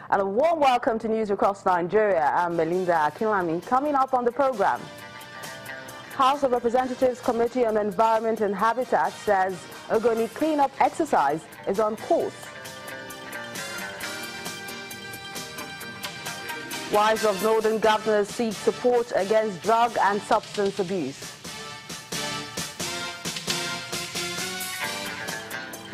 And a warm welcome to News Across Nigeria. I'm Melinda Akinlami. Coming up on the program, House of Representatives Committee on Environment and Habitat says Ogoni cleanup exercise is on course. Wives of Northern governors seek support against drug and substance abuse.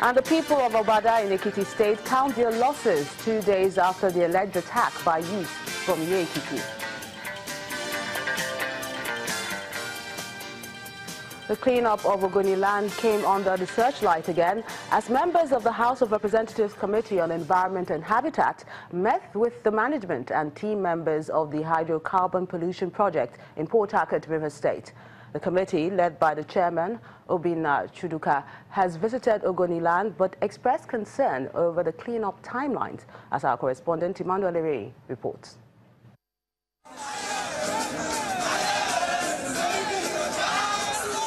And the people of Obada in EKITI State count their losses 2 days after the alleged attack by youth from EKITI. The cleanup of Ogoni land came under the searchlight again as members of the House of Representatives Committee on Environment and Habitat met with the management and team members of the hydrocarbon pollution project in Port Harcourt, River State. The committee, led by the chairman, Obina Chuduka, has visited Ogoni land but expressed concern over the cleanup timelines, as our correspondent Emmanuel Ere reports.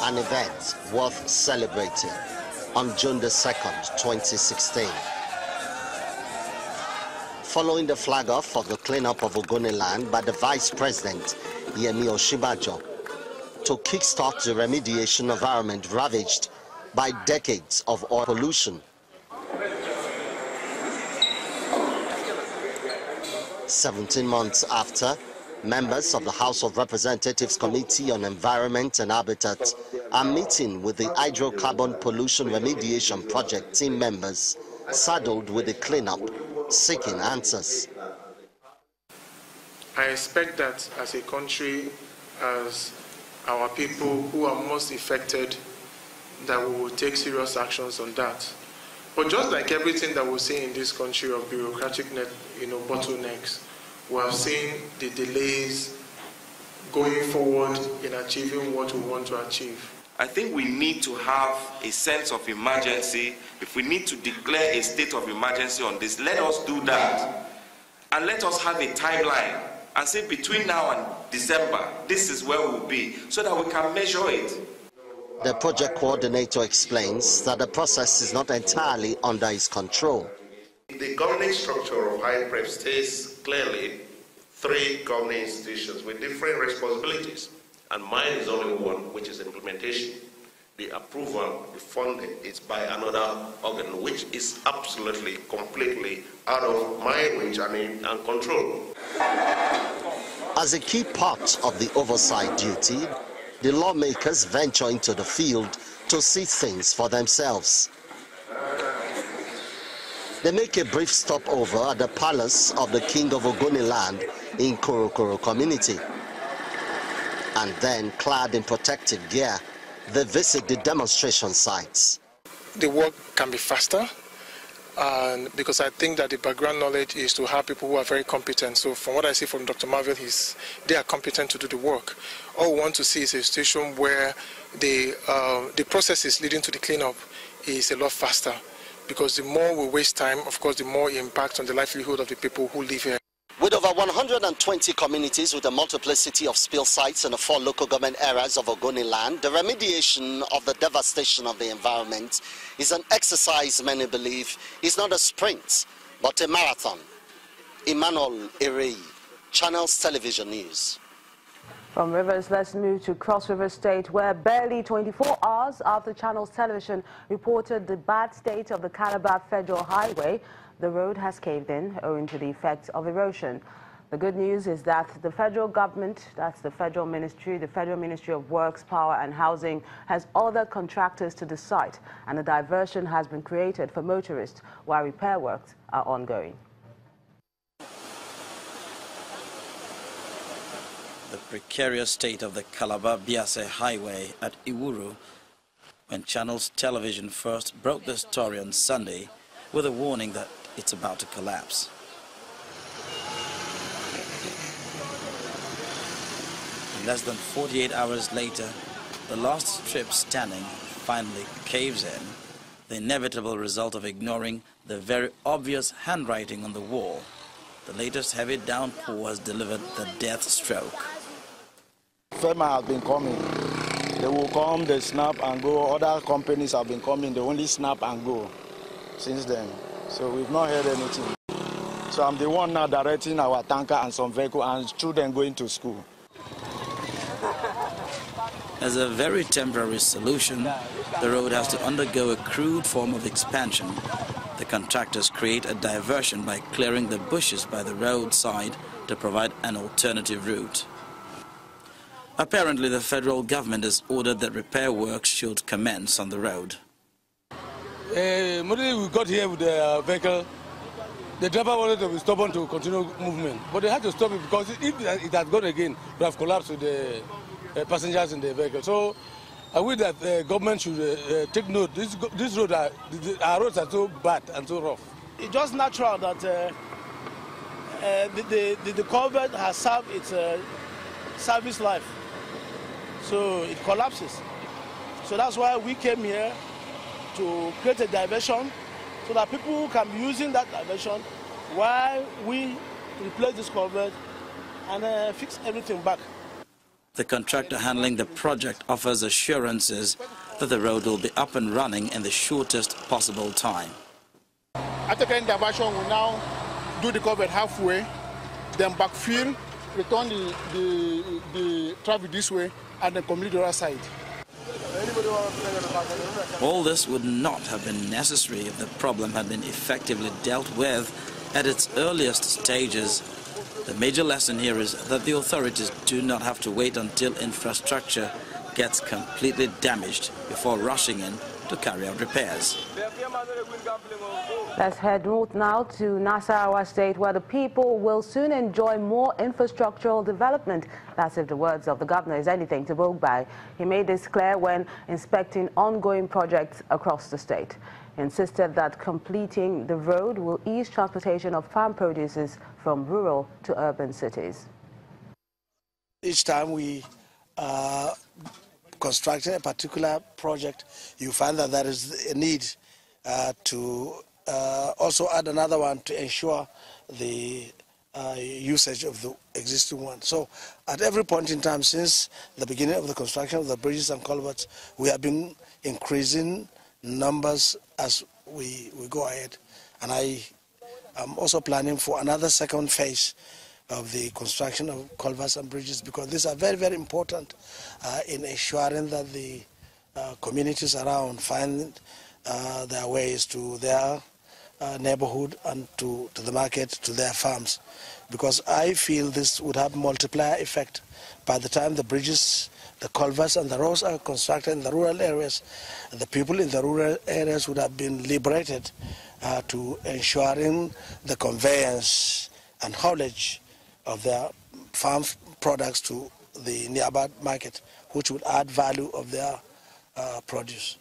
An event worth celebrating on June the 2nd, 2016. Following the flag-off of the cleanup of Ogoni land by the Vice President, Yemi Oshibajo, to kickstart the remediation of environment ravaged by decades of oil pollution. 17 months after, members of the House of Representatives Committee on Environment and Habitat are meeting with the hydrocarbon pollution remediation project team members saddled with the cleanup, seeking answers. I expect that as a country, as our people who are most affected, that we will take serious actions on that. But just like everything that we see in this country of bureaucratic bottlenecks, we have seen the delays going forward in achieving what we want to achieve. I think we need to have a sense of emergency. If we need to declare a state of emergency on this, let us do that. And let us have a timeline and say between now and December, this is where we'll be, so that we can measure it. The project coordinator explains that the process is not entirely under his control. The governing structure of Hyprep states clearly 3 governing institutions with different responsibilities, and mine is only one, which is implementation. The approval, the funding is by another organ, which is absolutely, completely out of my reach and control. As a key part of the oversight duty, the lawmakers venture into the field to see things for themselves. They make a brief stopover at the palace of the King of Ogoni land in Korokoro community. And then, clad in protective gear, they visit the demonstration sites. The work can be faster, and because I think that the background knowledge is to have people who are very competent. So from what I see from Dr. Marvel, they are competent to do the work. All we want to see is a situation where the processes leading to the cleanup is a lot faster. Because the more we waste time, of course, the more impact on the livelihood of the people who live here. With over 120 communities with a multiplicity of spill sites in the 4 local government areas of Ogoni land, the remediation of the devastation of the environment is an exercise many believe is not a sprint, but a marathon. Emmanuel Ere, Channels Television News. From Rivers, let's move to Cross River State, where barely 24 hours after Channels Television reported the bad state of the Calabar Federal Highway, the road has caved in owing to the effects of erosion. The good news is that the federal government, that's the Federal Ministry of Works, Power and Housing, has ordered contractors to the site, and a diversion has been created for motorists while repair works are ongoing. The precarious state of the CALABAR-BIASE highway at Iwuru, when Channels Television first broke the story on Sunday with a warning that it's about to collapse. Less than 48 hours later, the last strip standing finally caves in, the inevitable result of ignoring the very obvious handwriting on the wall. The latest heavy downpour has delivered the death stroke. FEMA has been coming. They will come, they snap and go. Other companies have been coming, they only snap and go since then. So we've not heard anything. So I'm the one now directing our tanker and some vehicle and children going to school. As a very temporary solution, the road has to undergo a crude form of expansion. The contractors create a diversion by clearing the bushes by the roadside to provide an alternative route. Apparently, the federal government has ordered that repair works should commence on the road. Immediately we got here with the vehicle, the driver wanted to be stubborn to continue movement, but they had to stop it because if it had gone again, it would have collapsed with the passengers in the vehicle. So I wish that the government should take note. This road, our roads are so bad and so rough. It's just natural that the culvert has served its service life, so it collapses. So that's why we came here to create a diversion so that people can be using that diversion while we replace this culvert and fix everything back. The contractor handling the project offers assurances that the road will be up and running in the shortest possible time. After getting diversion, we now do the culvert halfway, then backfill, return the traffic this way, and then complete the other side. All this would not have been necessary if the problem had been effectively dealt with at its earliest stages. The major lesson here is that the authorities do not have to wait until infrastructure gets completely damaged before rushing in to carry out repairs. Let's head north now to Nasarawa State, where the people will soon enjoy more infrastructural development. That's if the words of the governor is anything to go by. He made this clear when inspecting ongoing projects across the state. He insisted that completing the road will ease transportation of farm produces from rural to urban cities. Each time we constructing a particular project, you find that there is a need to also add another one to ensure the usage of the existing one. So at every point in time since the beginning of the construction of the bridges and culverts, we have been increasing numbers as we go ahead. And I am also planning for another second phase of the construction of culverts and bridges, because these are very, very important in ensuring that the communities around find their ways to their neighborhood and to the market, to their farms. Because I feel this would have multiplier effect. By the time the bridges, the culverts and the roads are constructed in the rural areas, the people in the rural areas would have been liberated to ensuring the conveyance and haulage of their farm products to the nearby market, which would add value of their produce.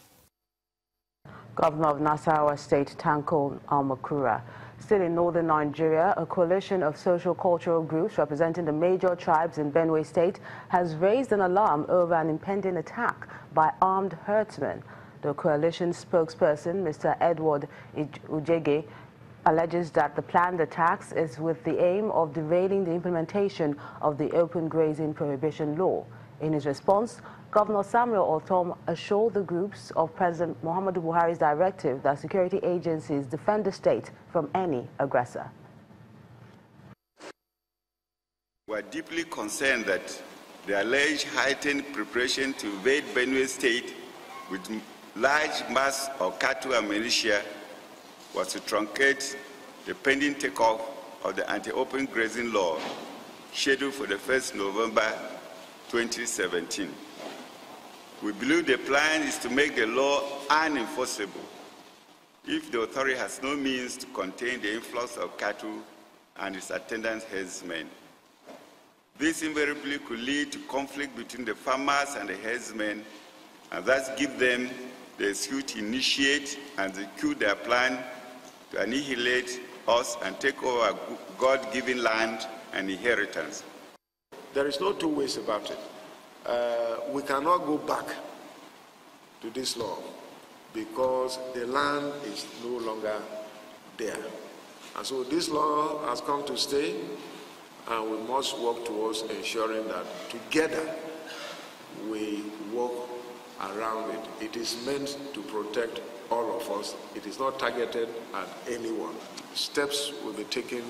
Governor of Nasarawa State, Tanko Almakura. Still in northern Nigeria, a coalition of social-cultural groups representing the major tribes in Benue State has raised an alarm over an impending attack by armed herdsmen. The coalition spokesperson, Mr. Edward Ujege, alleges that the planned attacks is with the aim of derailing the implementation of the open grazing prohibition law. In his response, Governor Samuel Ortom assured the groups of President Muhammadu Buhari's directive that security agencies defend the state from any aggressor. We are deeply concerned that the alleged heightened preparation to invade Benue State with large mass of cattle and militia was to truncate the pending takeoff of the anti-open grazing law scheduled for the 1st November 2017. We believe the plan is to make the law unenforceable if the authority has no means to contain the influx of cattle and its attendant herdsmen. This invariably could lead to conflict between the farmers and the herdsmen, and thus give them the excuse to initiate and execute their plan to annihilate us and take over our God-given land and inheritance. There is no two ways about it. We cannot go back to this law because the land is no longer there. And so this law has come to stay, and we must work towards ensuring that together we work around it. It is meant to protect all of us. It is not targeted at anyone. Steps will be taken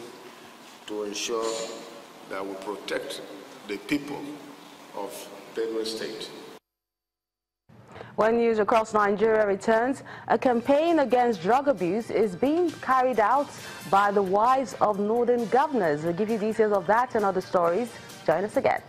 to ensure that we protect the people of Benue State. When news across Nigeria returns, a campaign against drug abuse is being carried out by the wives of northern governors. We'll give you details of that and other stories. Join us again.